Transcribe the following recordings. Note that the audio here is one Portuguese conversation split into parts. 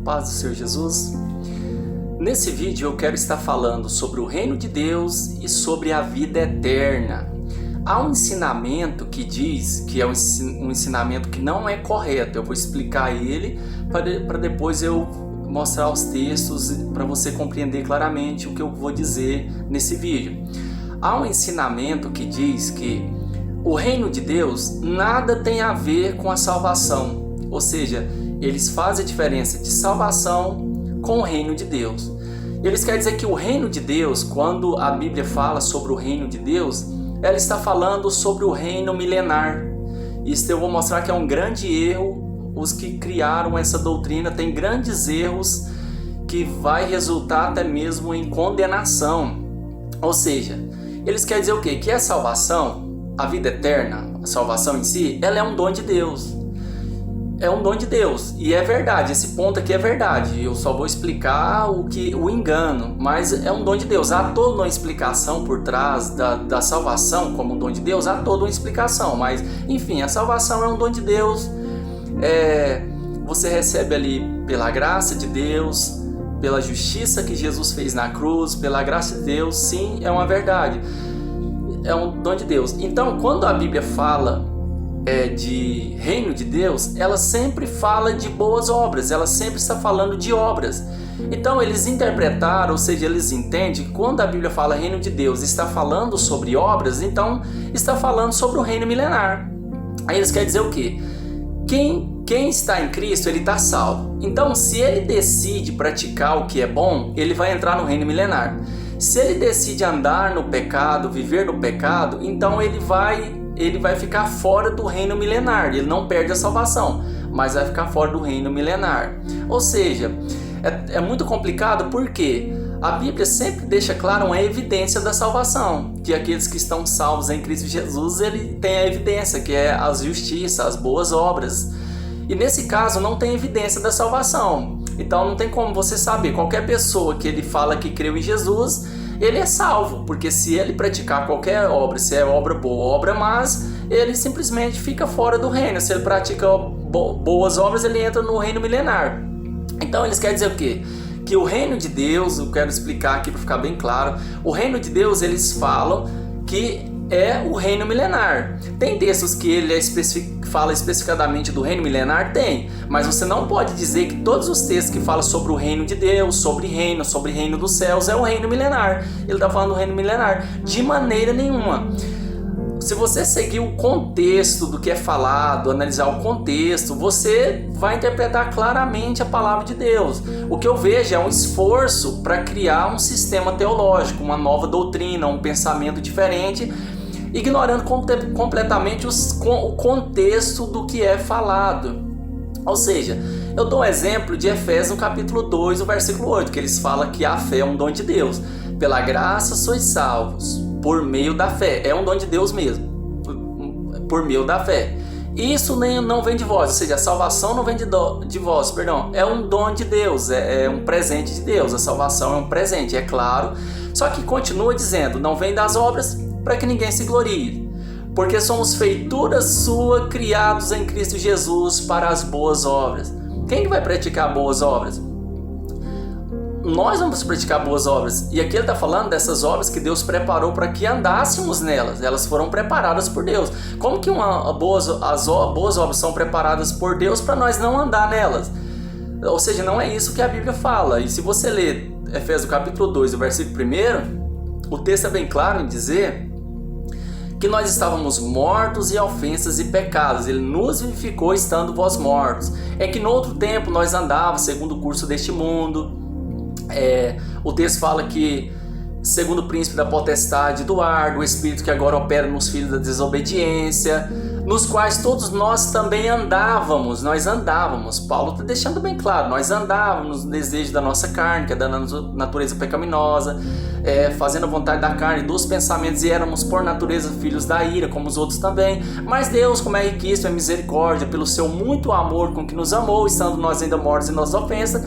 Paz do Senhor Jesus. Nesse vídeo eu quero estar falando sobre o reino de Deus e sobre a vida eterna. Há um ensinamento que diz que é um ensinamento que não é correto. Eu vou explicar ele para depois eu mostrar os textos para você compreender claramente o que eu vou dizer nesse vídeo. Há um ensinamento que diz que o reino de Deus nada tem a ver com a salvação, ou seja, eles fazem a diferença de salvação com o reino de Deus. Eles querem dizer que o reino de Deus, quando a Bíblia fala sobre o reino de Deus, ela está falando sobre o reino milenar. Isso eu vou mostrar que é um grande erro. Os que criaram essa doutrina têm grandes erros que vai resultar até mesmo em condenação. Ou seja, eles querem dizer o quê? Que a salvação, a vida eterna, a salvação em si, ela é um dom de Deus. É um dom de Deus. E é verdade, esse ponto aqui é verdade. Eu só vou explicar o engano, mas é um dom de Deus. Há toda uma explicação por trás da salvação como um dom de Deus, há toda uma explicação. Mas, enfim, a salvação é um dom de Deus. Você recebe ali pela graça de Deus, pela justiça que Jesus fez na cruz, pela graça de Deus, sim, é uma verdade. É um dom de Deus. Então, quando a Bíblia fala de reino de Deus, ela sempre fala de boas obras, ela sempre está falando de obras. Então eles interpretaram, ou seja, eles entendem que quando a Bíblia fala reino de Deus, está falando sobre obras, então está falando sobre o reino milenar. Aí eles querem dizer o quê? Quem está em Cristo, ele está salvo. Então, se ele decide praticar o que é bom, ele vai entrar no reino milenar. Se ele decide andar no pecado, viver no pecado, então ele vai ficar fora do reino milenar. Ele não perde a salvação, mas vai ficar fora do reino milenar. Ou seja, é muito complicado porque a Bíblia sempre deixa claro uma evidência da salvação, que aqueles que estão salvos em Cristo Jesus, ele tem a evidência, que é a justiça, as boas obras. E nesse caso não tem evidência da salvação. Então não tem como você saber. Qualquer pessoa que ele fala que creu em Jesus, ele é salvo, porque se ele praticar qualquer obra, se é obra boa ou obra má, ele simplesmente fica fora do reino. Se ele pratica boas obras, ele entra no reino milenar. Então eles querem dizer o quê? Que o reino de Deus, eu quero explicar aqui para ficar bem claro, o reino de Deus eles falam que é o reino milenar. Tem textos que ele fala especificadamente do reino milenar? Tem, mas você não pode dizer que todos os textos que falam sobre o reino de Deus, sobre reino dos céus, é o reino milenar. Ele está falando do reino milenar. De maneira nenhuma. Se você seguir o contexto do que é falado, analisar o contexto, você vai interpretar claramente a palavra de Deus. O que eu vejo é um esforço para criar um sistema teológico, uma nova doutrina, um pensamento diferente, ignorando completamente o contexto do que é falado. Ou seja, eu dou um exemplo de Efésios no capítulo 2, o versículo 8, que eles falam que a fé é um dom de Deus. Pela graça sois salvos, por meio da fé. É um dom de Deus mesmo, por meio da fé. Isso não vem de vós, ou seja, a salvação não vem de vós, perdão. É um dom de Deus, é um presente de Deus. A salvação é um presente, é claro. Só que continua dizendo, não vem das obras para que ninguém se glorie. Porque somos feitura sua, criados em Cristo Jesus para as boas obras. Quem que vai praticar boas obras? Nós vamos praticar boas obras. E aqui ele está falando dessas obras que Deus preparou para que andássemos nelas. Elas foram preparadas por Deus. Como que as boas obras são preparadas por Deus para nós não andar nelas? Ou seja, não é isso que a Bíblia fala. E se você ler Efésios capítulo 2, o versículo 1, o texto é bem claro em dizer que nós estávamos mortos em ofensas e pecados. Ele nos vivificou estando vós mortos. É que no outro tempo nós andávamos segundo o curso deste mundo. O texto fala que segundo o príncipe da potestade do ar, do espírito que agora opera nos filhos da desobediência, nos quais todos nós também andávamos. Paulo está deixando bem claro, nós andávamos no desejo da nossa carne, que é da natureza pecaminosa, fazendo a vontade da carne, dos pensamentos, e éramos por natureza filhos da ira, como os outros também. Mas Deus, como é riquíssimo em misericórdia, pelo seu muito amor com que nos amou, estando nós ainda mortos em nossas ofensas,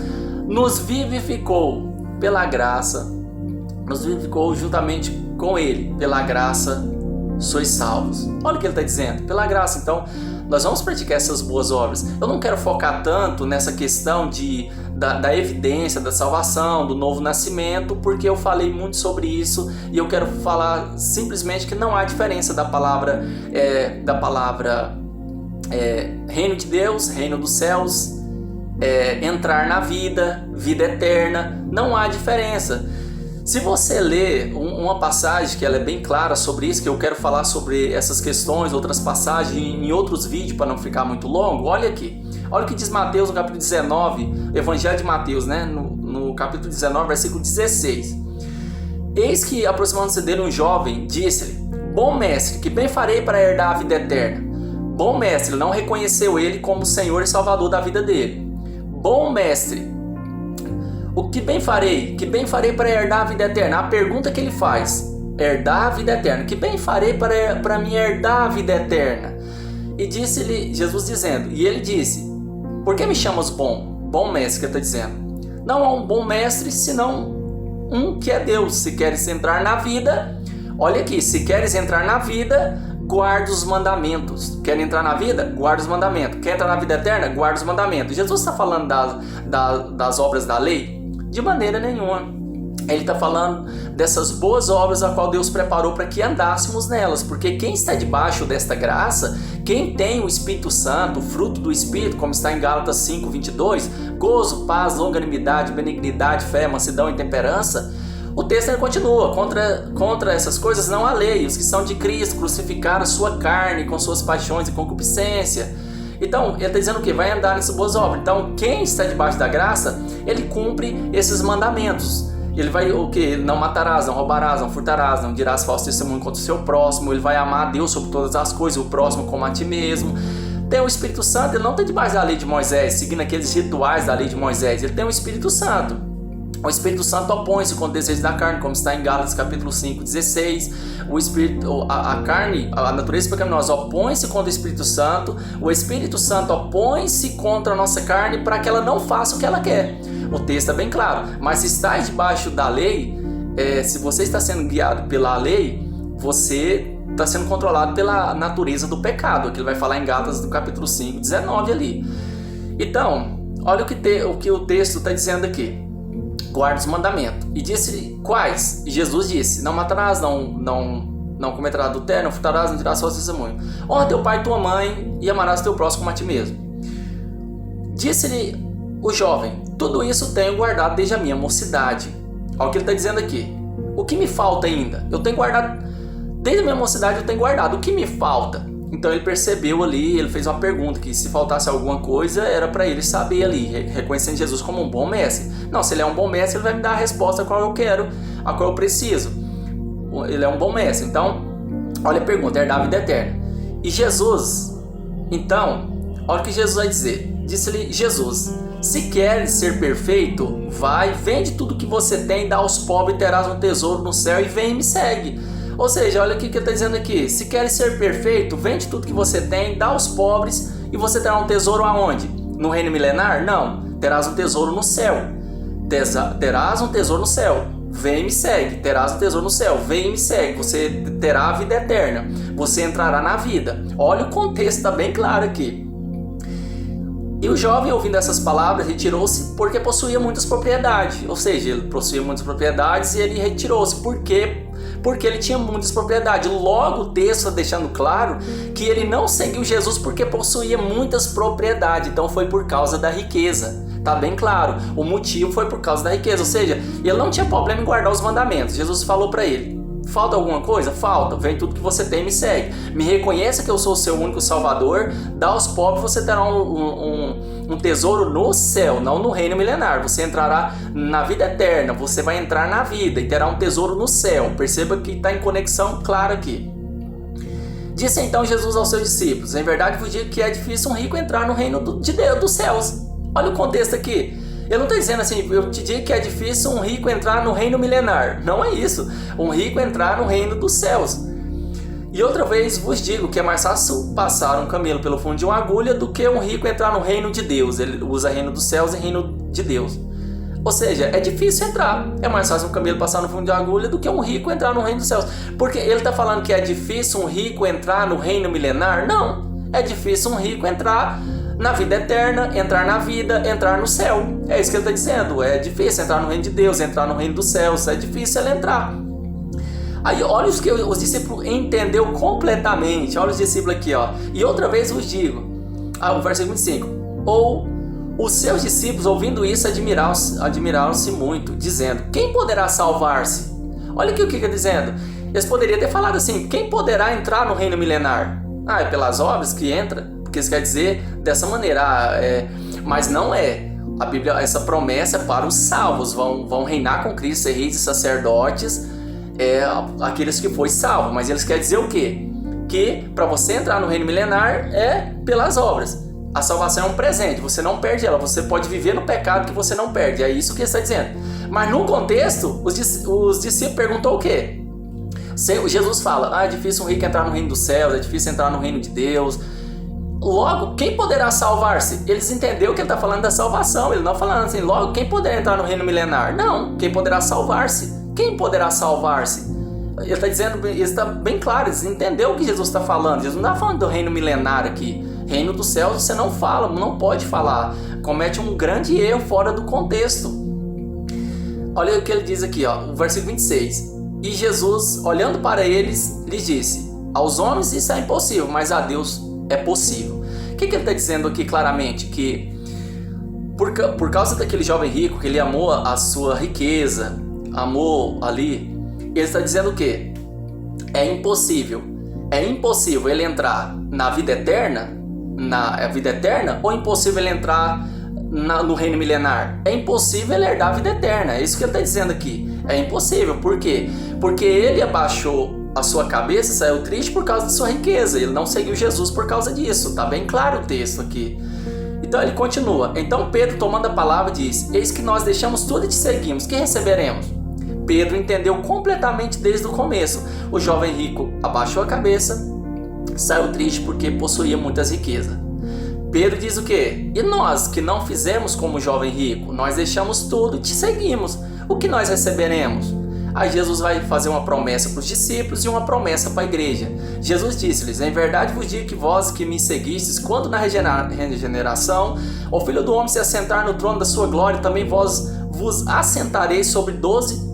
nos vivificou pela graça, nos vivificou juntamente com Ele, pela graça sois salvos. Olha o que ele está dizendo, pela graça. Então, nós vamos praticar essas boas obras. Eu não quero focar tanto nessa questão da evidência da salvação, do novo nascimento, porque eu falei muito sobre isso e eu quero falar simplesmente que não há diferença da palavra reino de Deus, reino dos céus, entrar na vida, vida eterna. Não há diferença. Se você ler uma passagem que ela é bem clara sobre isso, que eu quero falar sobre essas questões, outras passagens em outros vídeos para não ficar muito longo, olha aqui. Olha o que diz Mateus no capítulo 19, Evangelho de Mateus, né? No capítulo 19, versículo 16. Eis que, aproximando-se dele um jovem, disse-lhe: Bom mestre, que bem farei para herdar a vida eterna? Bom mestre, não reconheceu ele como Senhor e Salvador da vida dele. Bom mestre, o que bem farei? Que bem farei para herdar a vida eterna? A pergunta que ele faz: herdar a vida eterna. Que bem farei para me herdar a vida eterna? E disse-lhe, Jesus dizendo, e ele disse: Por que me chamas bom? Bom mestre, que ele está dizendo. Não há um bom mestre, senão um que é Deus. Se queres entrar na vida, olha aqui, se queres entrar na vida, guarda os mandamentos. Quer entrar na vida? Guarda os mandamentos. Quer entrar na vida eterna? Guarda os mandamentos. Jesus está falando das obras da lei? De maneira nenhuma. Ele está falando dessas boas obras a qual Deus preparou para que andássemos nelas, porque quem está debaixo desta graça, quem tem o Espírito Santo, o fruto do Espírito, como está em Gálatas 5:22, gozo, paz, longanimidade, benignidade, fé, mansidão e temperança, o texto ainda continua: contra essas coisas não há lei. Os que são de Cristo crucificaram a sua carne com suas paixões e concupiscência. Então, ele está dizendo o que? Vai andar nessas boas obras. Então, quem está debaixo da graça, ele cumpre esses mandamentos. Ele vai o que? Não matarás, não roubarás, não furtarás, não dirás falso testemunho contra o seu próximo. Ele vai amar a Deus sobre todas as coisas, o próximo como a ti mesmo. Tem o Espírito Santo, ele não está debaixo da lei de Moisés, seguindo aqueles rituais da lei de Moisés. Ele tem o Espírito Santo. O Espírito Santo opõe-se com o desejo da carne, como está em Gálatas capítulo 5:16. O Espírito, a carne, a natureza pecaminosa opõe-se contra o Espírito Santo. O Espírito Santo opõe-se contra a nossa carne para que ela não faça o que ela quer. O texto é bem claro. Mas se está debaixo da lei, se você está sendo guiado pela lei, você está sendo controlado pela natureza do pecado. Aquilo vai falar em Gálatas do capítulo 5:19 ali. Então, olha o que o texto está dizendo aqui. Guarda os mandamentos. E disse quais? E Jesus disse: Não matarás, não cometerás adultério, não furtarás, não dirás falso testemunho. Honra teu pai e tua mãe, e amarás teu próximo como a ti mesmo. Disse-lhe o jovem: Tudo isso tenho guardado desde a minha mocidade. Olha o que ele está dizendo aqui. O que me falta ainda? Eu tenho guardado, desde a minha mocidade eu tenho guardado. O que me falta? Então ele percebeu ali, ele fez uma pergunta, que se faltasse alguma coisa era para ele saber ali, reconhecendo Jesus como um bom mestre. Não, se ele é um bom mestre, ele vai me dar a resposta a qual eu quero, a qual eu preciso. Ele é um bom mestre. Então, olha a pergunta: herdar a vida eterna. E Jesus, então, olha o que Jesus vai dizer. Disse-lhe Jesus: Se queres ser perfeito, vai, vende tudo que você tem, dá aos pobres, terás um tesouro no céu, e vem e me segue. Ou seja, olha o que ele está dizendo aqui: se queres ser perfeito, vende tudo que você tem, dá aos pobres, e você terá um tesouro aonde? No reino milenar? Não, terás um tesouro no céu. Terás um tesouro no céu. Vem e me segue. Terás um tesouro no céu. Vem e me segue. Você terá a vida eterna. Você entrará na vida. Olha, o contexto está bem claro aqui. E o jovem, ouvindo essas palavras, retirou-se porque possuía muitas propriedades. Ou seja, ele possuía muitas propriedades e ele retirou-se. Por quê? Porque ele tinha muitas propriedades. Logo, o texto está deixando claro que ele não seguiu Jesus porque possuía muitas propriedades. Então foi por causa da riqueza. Está bem claro. O motivo foi por causa da riqueza. Ou seja, ele não tinha problema em guardar os mandamentos. Jesus falou para ele: falta alguma coisa? Falta. Vem tudo que você tem e me segue. Me reconheça que eu sou o seu único Salvador. Dá aos pobres, você terá um tesouro no céu, não no reino milenar. Você entrará na vida eterna. Você vai entrar na vida e terá um tesouro no céu. Perceba que está em conexão clara aqui. Disse então Jesus aos seus discípulos: Em verdade vos digo que é difícil um rico entrar no reino de Deus, dos céus. Olha o contexto aqui. Ele não está dizendo assim: eu te digo que é difícil um rico entrar no reino milenar. Não é isso. Um rico entrar no reino dos céus. E outra vez vos digo que é mais fácil passar um camelo pelo fundo de uma agulha do que um rico entrar no reino de Deus. Ele usa reino dos céus e reino de Deus. Ou seja, é difícil entrar. É mais fácil um camelo passar no fundo de agulha do que um rico entrar no reino dos céus. Porque ele está falando que é difícil um rico entrar no reino milenar? Não. É difícil um rico entrar na vida eterna, entrar na vida, entrar no céu. É isso que ele está dizendo. É difícil entrar no reino de Deus, entrar no reino dos céus. É difícil ele entrar. Aí olha os que os discípulos entendeu completamente. Olha os discípulos aqui, ó. E outra vez vos digo, o versículo 25. Ou os seus discípulos, ouvindo isso, admiraram-se muito, dizendo: quem poderá salvar-se? Olha aqui o que está dizendo. Eles poderiam ter falado assim: quem poderá entrar no reino milenar? É pelas obras que entra, porque isso quer dizer dessa maneira. Mas não é. A Bíblia, essa promessa é para os salvos. Vão reinar com Cristo, ser reis e sacerdotes, aqueles que foram salvos. Mas eles querem dizer o quê? Que para você entrar no reino milenar é pelas obras. A salvação é um presente, você não perde ela, você pode viver no pecado que você não perde, é isso que ele está dizendo. Mas no contexto, os discípulos perguntou o quê? Jesus fala: é difícil um rico entrar no reino dos céus, é difícil entrar no reino de Deus. Logo, quem poderá salvar-se? Eles entenderam que ele está falando da salvação, ele não está falando assim: logo, quem poderá entrar no reino milenar? Não, quem poderá salvar-se? Quem poderá salvar-se? Ele está dizendo, ele está bem claro, eles entenderam o que Jesus está falando. Jesus não está falando do reino milenar aqui. Reino dos céus você não fala, não pode falar. Comete um grande erro fora do contexto. Olha o que ele diz aqui, ó, o versículo 26. E Jesus, olhando para eles, lhes disse: aos homens isso é impossível, mas a Deus é possível. O que ele está dizendo aqui claramente? Que por causa daquele jovem rico, que ele amou a sua riqueza, amou ali, ele está dizendo o quê? É impossível ele entrar na vida eterna, ou impossível ele entrar no reino milenar? É impossível ele herdar a vida eterna. É isso que ele está dizendo aqui. É impossível. Por quê? Porque ele abaixou a sua cabeça, saiu triste por causa da sua riqueza. Ele não seguiu Jesus por causa disso. Está bem claro o texto aqui. Então ele continua. Então Pedro, tomando a palavra, diz: eis que nós deixamos tudo e te seguimos. Que receberemos? Pedro entendeu completamente desde o começo. O jovem rico abaixou a cabeça, saiu triste porque possuía muitas riquezas. Pedro diz o quê? E nós que não fizemos como o jovem rico, nós deixamos tudo e te seguimos. O que nós receberemos? Aí Jesus vai fazer uma promessa para os discípulos e uma promessa para a igreja. Jesus disse-lhes: em verdade vos digo que vós que me seguistes, quando na regeneração o Filho do Homem se assentar no trono da sua glória, também vós vos assentareis sobre 12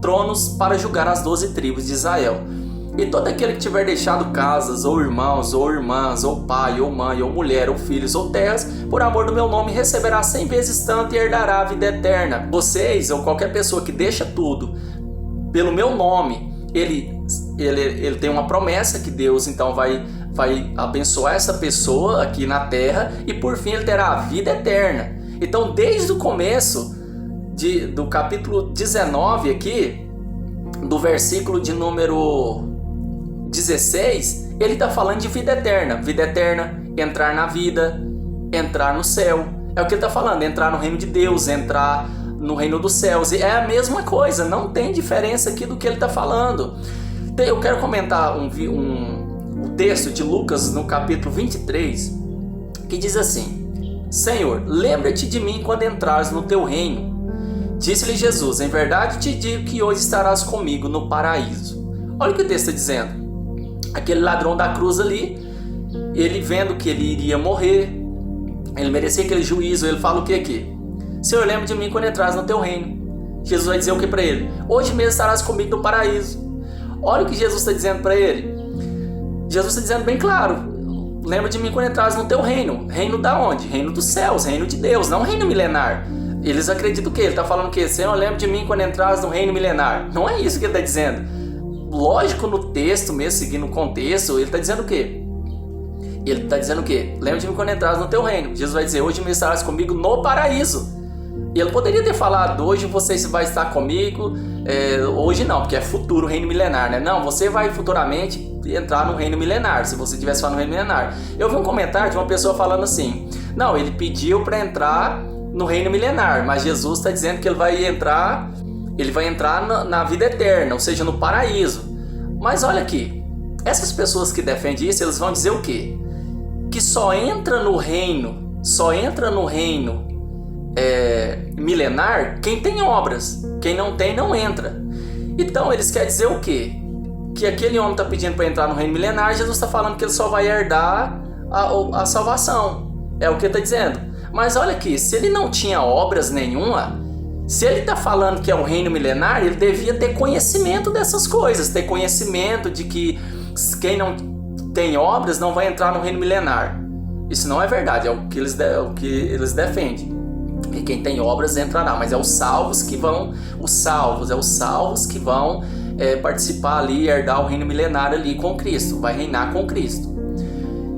tronos para julgar as 12 tribos de Israel. E todo aquele que tiver deixado casas, ou irmãos, ou irmãs, ou pai, ou mãe, ou mulher, ou filhos, ou terras, por amor do meu nome, receberá 100 vezes tanto e herdará a vida eterna. Vocês, ou qualquer pessoa que deixa tudo pelo meu nome, ele tem uma promessa que Deus então vai abençoar essa pessoa aqui na terra, e por fim ele terá a vida eterna. Então desde o começo do capítulo 19 aqui, do versículo de número 16, ele está falando de vida eterna, entrar na vida, entrar no céu. É o que ele está falando: entrar no reino de Deus, entrar no reino dos céus. E é a mesma coisa, não tem diferença aqui do que ele está falando. Eu quero comentar o texto de Lucas no capítulo 23, que diz assim: Senhor, lembra-te de mim quando entrares no teu reino. Disse-lhe Jesus: em verdade te digo que hoje estarás comigo no paraíso. Olha o que o texto está dizendo. Aquele ladrão da cruz ali, ele vendo que ele iria morrer, ele merecia aquele juízo, ele fala o que aqui? Senhor, lembra de mim quando entrares no teu reino. Jesus vai dizer o que para ele? Hoje mesmo estarás comigo no paraíso. Olha o que Jesus está dizendo para ele. Jesus está dizendo bem claro: lembra de mim quando entrares no teu reino. Reino da onde? Reino dos céus, reino de Deus, não reino milenar. Eles acreditam o quê? Ele está falando o quê? Senhor, lembra de mim quando entrares no reino milenar. Não é isso que ele está dizendo. Lógico, no texto mesmo, seguindo o contexto, ele está dizendo o quê? Ele está dizendo o quê? Lembra de mim quando entrares no teu reino. Jesus vai dizer: hoje me estarás comigo no paraíso. E ele poderia ter falado: hoje você vai estar comigo. Hoje não, porque é futuro reino milenar, né? Não, você vai futuramente entrar no reino milenar, se você tivesse falado no reino milenar. Eu vi um comentário de uma pessoa falando assim: não, ele pediu para entrar no reino milenar, mas Jesus está dizendo que ele vai entrar na vida eterna, ou seja, no paraíso. Mas olha aqui, essas pessoas que defendem isso, eles vão dizer o quê? Que só entra no reino milenar quem tem obras. Quem não tem, não entra. Então eles querem dizer o quê? Que aquele homem está pedindo para entrar no reino milenar, Jesus está falando que ele só vai herdar a salvação. É o que ele está dizendo. Mas olha aqui, se ele não tinha obras nenhuma, se ele está falando que é um reino milenar, ele devia ter conhecimento dessas coisas, ter conhecimento de que quem não tem obras não vai entrar no reino milenar. Isso não é verdade, é o que eles defendem. E quem tem obras entrará, mas é os salvos que vão, participar ali, herdar o reino milenar ali com Cristo, vai reinar com Cristo.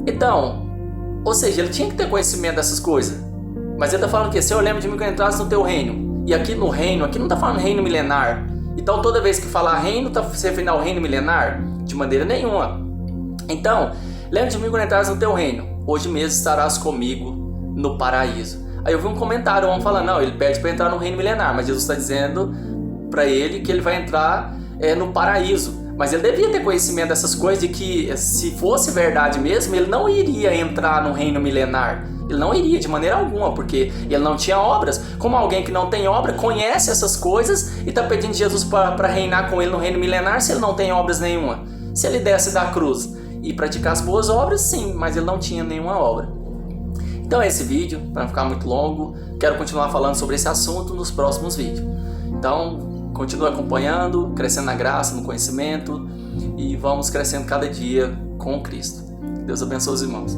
Então, ou seja, ele tinha que ter conhecimento dessas coisas. Mas ele está falando que se eu lembro de mim quando entrasse no teu reino. E aqui no reino, aqui não está falando reino milenar. Então toda vez que falar reino, está se referindo ao reino milenar? De maneira nenhuma. Então, lembra de mim quando entrares no teu reino. Hoje mesmo estarás comigo no paraíso. Aí eu vi um comentário, um homem falando, não, ele pede para entrar no reino milenar, mas Jesus está dizendo para ele que ele vai entrar no paraíso. Mas ele devia ter conhecimento dessas coisas, de que se fosse verdade mesmo, ele não iria entrar no reino milenar. Ele não iria de maneira alguma, porque ele não tinha obras. Como alguém que não tem obra conhece essas coisas e está pedindo Jesus para reinar com ele no reino milenar se ele não tem obras nenhuma. Se ele desce da cruz e praticar as boas obras, sim, mas ele não tinha nenhuma obra. Então é esse vídeo, para não ficar muito longo, quero continuar falando sobre esse assunto nos próximos vídeos. Então, continue acompanhando, crescendo na graça, no conhecimento e vamos crescendo cada dia com Cristo. Deus abençoe os irmãos.